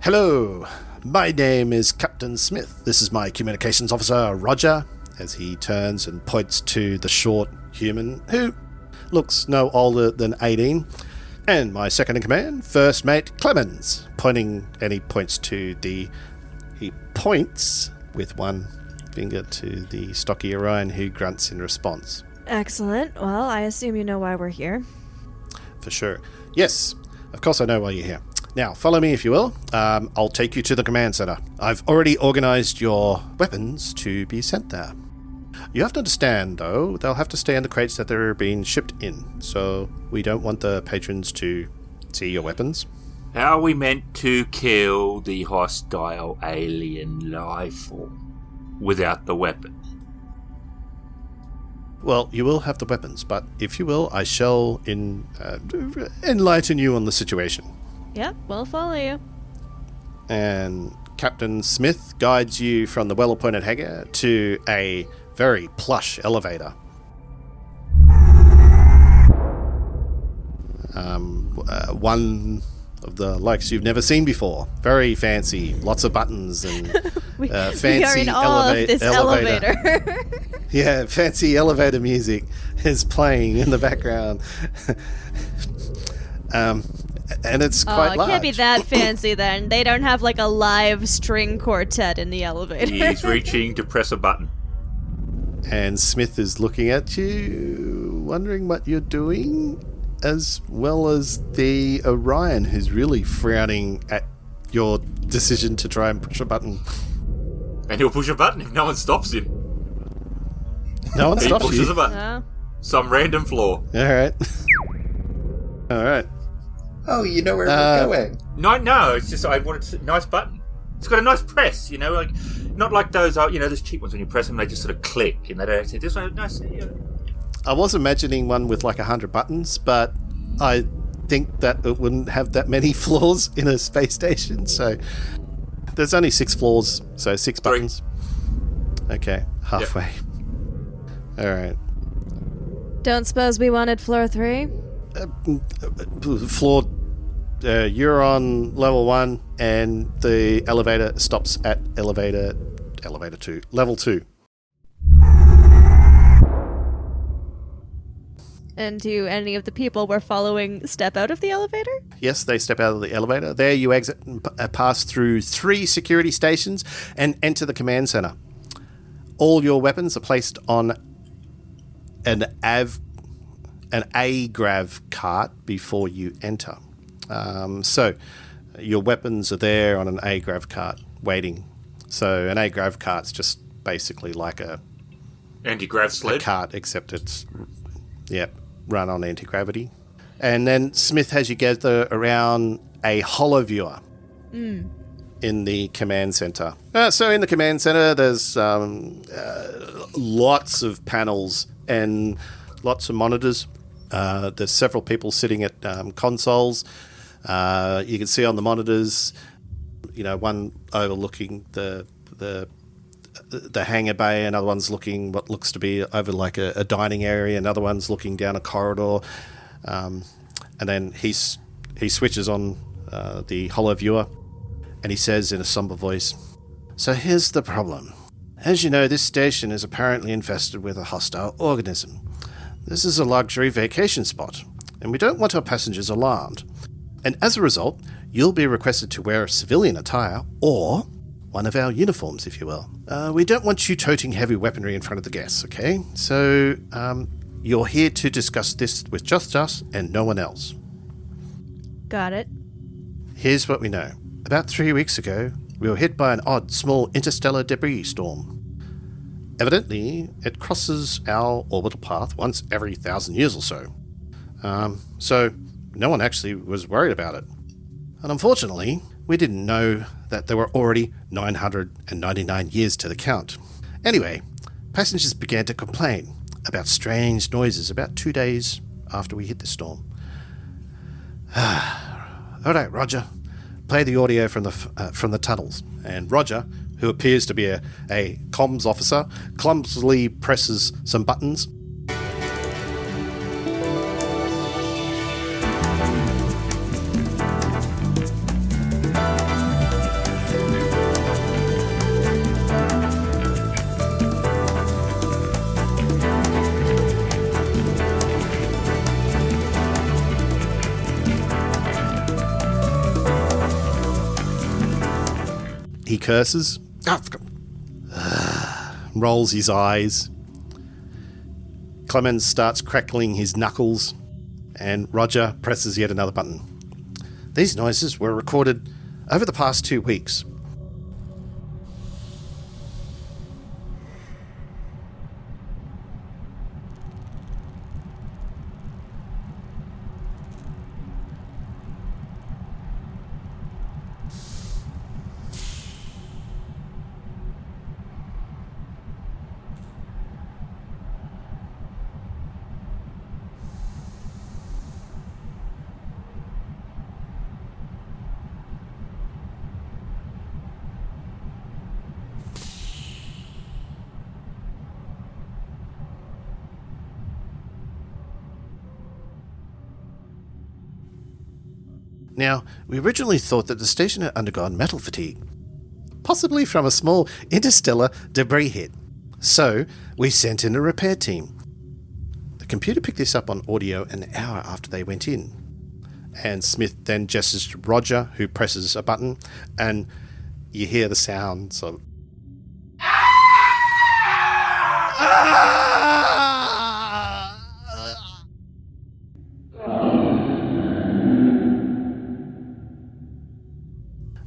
Hello, my name is Captain Smith. This is my communications officer, Roger, as he turns and points to the short human, who looks no older than 18, and my second in command, First Mate Clemens, he points with one finger to the stocky Orion, who grunts in response. Excellent. Well, I assume you know why we're here. For sure. Yes, of course I know why you're here. Now, follow me if you will. I'll take you to the command center. I've already organized your weapons to be sent there. You have to understand, though, they'll have to stay in the crates that they're being shipped in, so we don't want the patrons to see your weapons. How are we meant to kill the hostile alien life form without the weapon? Well, you will have the weapons, but if you will, I shall enlighten you on the situation. Yep, we'll follow you. And Captain Smith guides you from the well-appointed hangar to a very plush elevator. One of the likes you've never seen before. Very fancy, lots of buttons and fancy we are in awe of this elevator. Yeah, fancy elevator music is playing in the background. And it's quite large. It can't be that fancy then. They don't have like a live string quartet in the elevator. He's reaching to press a button. And Smith is looking at you, wondering what you're doing, as well as the Orion, who's really frowning at your decision to try and push a button. And he'll push a button if no one stops him. No one stops He pushes you. a button. No. Some random floor. Alright. Alright. Oh, you know where we're going. No, it's just I wanted a nice button. It's got a nice press, like not like those, those cheap ones when you press them they just sort of click and they don't actually. This one, nice. I was imagining one with like 100 buttons, but I think that it wouldn't have that many floors in a space station. So there's only 6 floors, so 6 buttons. Okay, halfway. Yep. All right. Don't suppose we wanted floor 3? Floor. You're on level 1, and the elevator stops at elevator 2, level 2. And do any of the people we're following step out of the elevator? Yes, they step out of the elevator. There you exit and pass through 3 security stations and enter the command center. All your weapons are placed on an A-grav cart before you enter. So your weapons are there on an A-grav cart waiting. So an A-grav cart's just basically like a Anti-grav a sled. cart, except it's, run on anti-gravity. And then Smith has you gather around a hollow-viewer in the command center. So in the command center, there's lots of panels and lots of monitors. There's several people sitting at consoles. You can see on the monitors, one overlooking the hangar bay, another one's looking what looks to be over like a dining area, another one's looking down a corridor, and then he switches on the hollow viewer, and he says in a somber voice, "So here's the problem. As you know, this station is apparently infested with a hostile organism. This is a luxury vacation spot, and we don't want our passengers alarmed. And as a result, you'll be requested to wear civilian attire, or one of our uniforms, if you will. We don't want you toting heavy weaponry in front of the guests, okay? So, you're here to discuss this with just us and no one else. Got it. Here's what we know. About 3 weeks ago, we were hit by an odd, small interstellar debris storm. Evidently, it crosses our orbital path once every 1,000 years or so. So, no one actually was worried about it. And unfortunately, we didn't know that there were already 999 years to the count. Anyway, passengers began to complain about strange noises about 2 days after we hit the storm. All right, Roger. Play the audio from the tunnels. And Roger, who appears to be a comms officer, clumsily presses some buttons. He curses, rolls his eyes. Clemens starts crackling his knuckles, and Roger presses yet another button. These noises were recorded over the past 2 weeks. Now, we originally thought that the station had undergone metal fatigue, possibly from a small interstellar debris hit. So, we sent in a repair team. The computer picked this up on audio an hour after they went in. And Smith then gestures to Roger, who presses a button, and you hear the sounds of...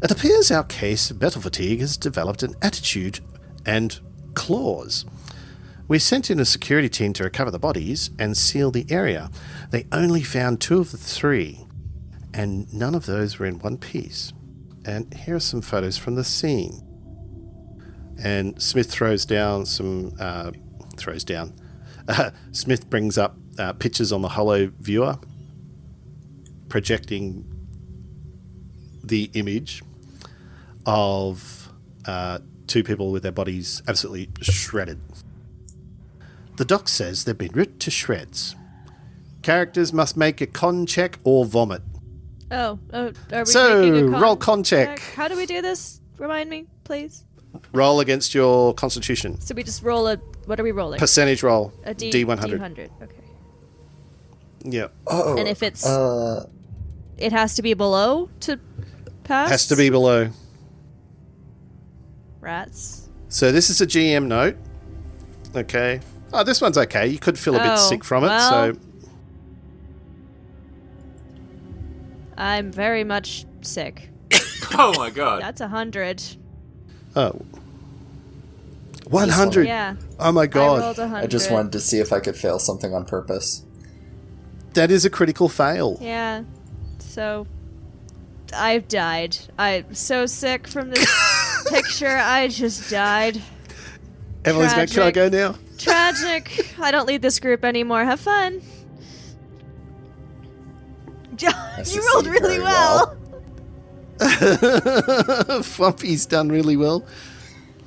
It appears our case of metal fatigue has developed an attitude and claws. We sent in a security team to recover the bodies and seal the area. They only found 2 of the 3, and none of those were in one piece. And here are some photos from the scene. And Smith throws down some... Smith brings up pictures on the hollow viewer, projecting the image of 2 people with their bodies absolutely shredded. The doc says they've been ripped to shreds. Characters must make a con check or vomit. Are we So, making a con roll con check. How do we do this? Remind me, please. Roll against your constitution. So we just roll a... What are we rolling? Percentage roll. A D100. D100, okay. Yeah. Oh, And if it's... It has to be below to pass? Has to be below. Rats. So this is a GM note. Okay. Oh, this one's okay. You could feel a bit Oh, sick from it, well. so... I'm very much sick. Oh my god. That's 100. Oh. 100. Yeah. Oh my I god. rolled 100. I just wanted to see if I could fail something on purpose. That is a critical fail. Yeah. So, I've died. I'm so sick from this picture. I just died. Emily's going, can I go now? Tragic. I don't lead this group anymore. Have fun. You rolled succeed really very well. Flumpy's done really well.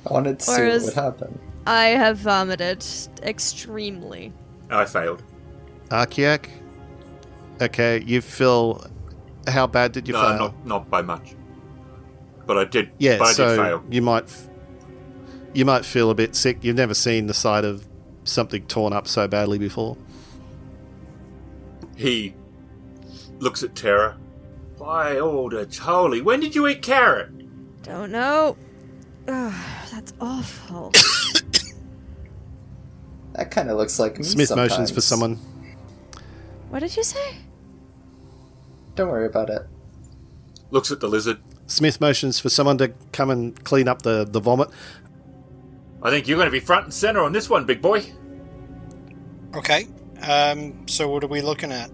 I wanted to see what would happen. I have vomited extremely. I failed. Arkeeak. Okay, you feel... How bad did you fail? No, not by much. But I did. Yeah, but I so did fail. you might feel a bit sick. You've never seen the sight of something torn up so badly before. He looks at Terra. By all that's holy, when did you eat carrot? Don't know. Ugh, that's awful. That kind of looks like me Smith sometimes. motions for someone. What did you say? Don't worry about it. Looks at the lizard. Smith motions for someone to come and clean up the vomit. I think you're going to be front and center on this one, big boy. Okay. So what are we looking at?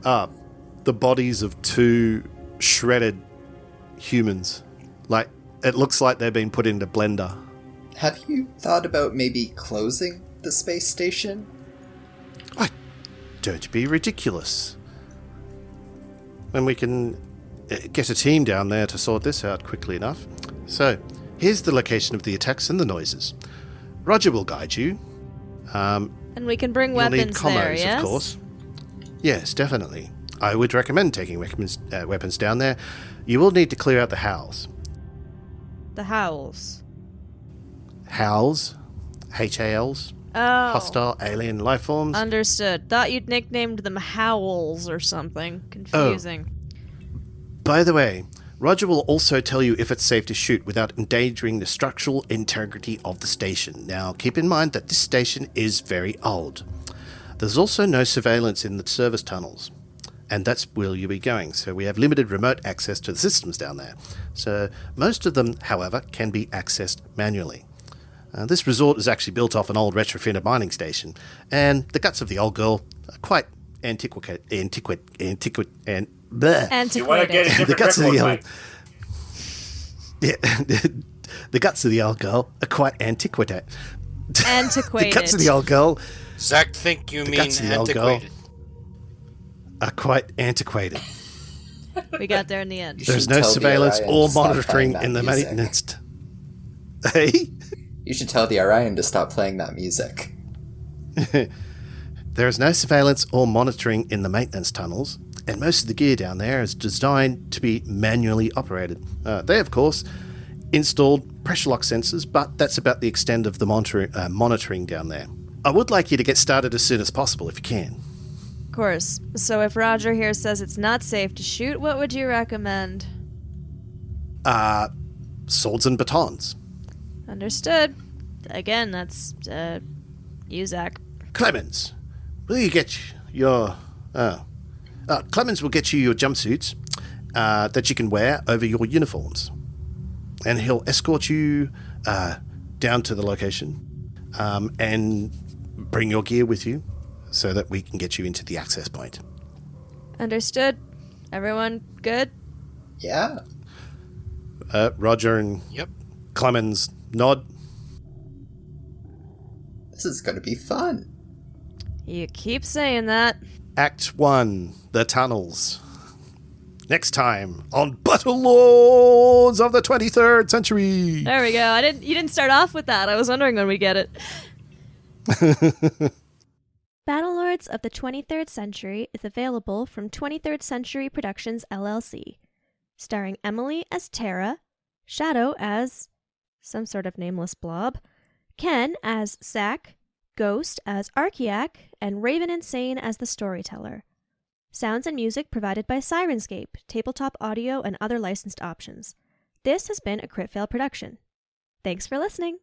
The bodies of two shredded humans. Like, it looks like they've been put into blender. Have you thought about maybe closing the space station? Don't be ridiculous. And we can get a team down there to sort this out quickly enough. So, here's the location of the attacks and the noises. Roger will guide you. And we can bring You'll need weapons there, combos, yes? of course. Yes, definitely. I would recommend taking weapons down there. You will need to clear out the howls. The howls. Howls? H-A-Ls? Oh. Hostile alien life forms. Understood. Thought you'd nicknamed them howls or something. Confusing. By the way, Roger will also tell you if it's safe to shoot without endangering the structural integrity of the station. Now, keep in mind that this station is very old. There's also no surveillance in the service tunnels, and that's where you'll be going. So we have limited remote access to the systems down there. So most of them, however, can be accessed manually. This resort is actually built off an old retrofitted mining station, and the guts of the old girl are quite antiquated. You want to get a Antiquated. different The guts of record, the old, mate. yeah, the guts of the old girl are quite antiquated. Antiquated. The guts of the old girl Szak, think you mean guts of the old girl. antiquated. are quite antiquated. We got there in the end. There's should no tell the surveillance Orion or to stop monitoring playing that in the music. maintenance. Hey? You should tell the Orion to stop playing that music. There is no surveillance or monitoring in the maintenance tunnels, and most of the gear down there is designed to be manually operated. They, of course, installed pressure lock sensors, but that's about the extent of the monitoring down there. I would like you to get started as soon as possible if you can. Of course. So if Roger here says it's not safe to shoot, what would you recommend? Swords and batons. Understood. Again, that's, you, Szak. Clemens, will you get your... Clemens will get you your jumpsuits that you can wear over your uniforms. And he'll escort you down to the location and bring your gear with you so that we can get you into the access point. Understood. Everyone good? Yeah. Roger and Yep. Clemens nod. This is going to be fun. You keep saying that. Act 1, The Tunnels. Next time on Battlelords of the 23rd Century. There we go. You didn't start off with that. I was wondering when we get it. Battlelords of the 23rd Century is available from 23rd Century Productions LLC, starring Emily as Terra, Shadow as some sort of nameless blob, Ken as Szak, Ghost as Arkeeak, and RavenInsane as the storyteller. Sounds and music provided by Syrinscape, Tabletop Audio, and other licensed options. This has been a Crit Fail production. Thanks for listening.